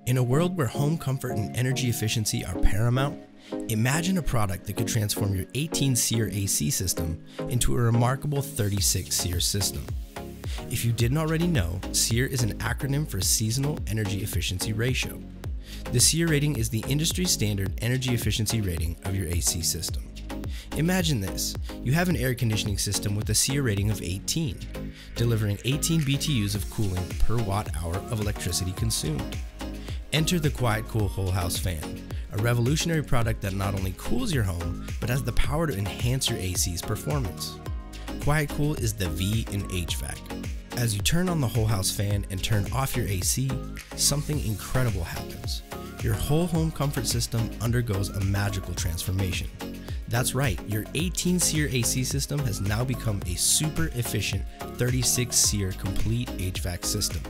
In a world where home comfort and energy efficiency are paramount, imagine a product that could transform your 18 SEER AC system into a remarkable 36 SEER system. If you didn't already know, SEER is an acronym for Seasonal Energy Efficiency Ratio. The SEER rating is the industry standard energy efficiency rating of your AC system. Imagine this: you have an air conditioning system with a SEER rating of 18, delivering 18 BTUs of cooling per watt hour of electricity consumed. Enter the QuietCool Whole House Fan, a revolutionary product that not only cools your home, but has the power to enhance your AC's performance. QuietCool is the V in HVAC. As you turn on the whole house fan and turn off your AC, something incredible happens. Your whole home comfort system undergoes a magical transformation. That's right, your 18 SEER AC system has now become a super efficient 36 SEER complete HVAC system.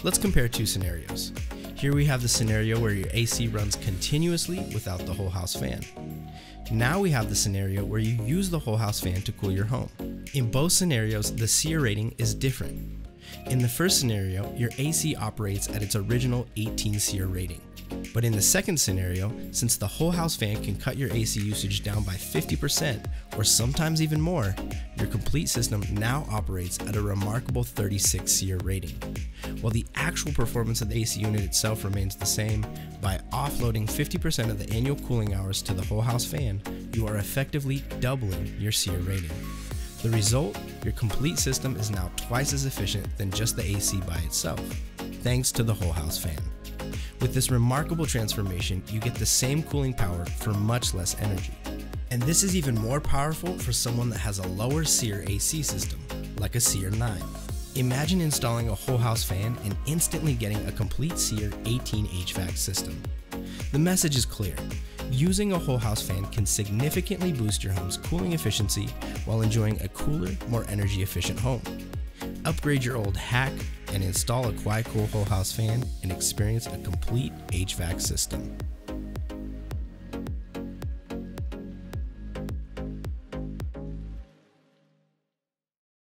Let's compare two scenarios. Here we have the scenario where your AC runs continuously without the whole house fan. Now we have the scenario where you use the whole house fan to cool your home. In both scenarios, the SEER rating is different. In the first scenario, your AC operates at its original 18 SEER rating. But in the second scenario, since the whole house fan can cut your AC usage down by 50% or sometimes even more, your complete system now operates at a remarkable 36 SEER rating. While the actual performance of the AC unit itself remains the same, by offloading 50% of the annual cooling hours to the whole house fan, you are effectively doubling your SEER rating. The result? Your complete system is now twice as efficient than just the AC by itself, thanks to the whole house fan. With this remarkable transformation, you get the same cooling power for much less energy. And this is even more powerful for someone that has a lower SEER AC system, like a SEER 9. Imagine installing a whole house fan and instantly getting a complete SEER 18 HVAC system. The message is clear. Using a whole house fan can significantly boost your home's cooling efficiency while enjoying a cooler, more energy efficient home. Upgrade your old hack and install a QuietCool whole house fan and experience a complete HVAC system.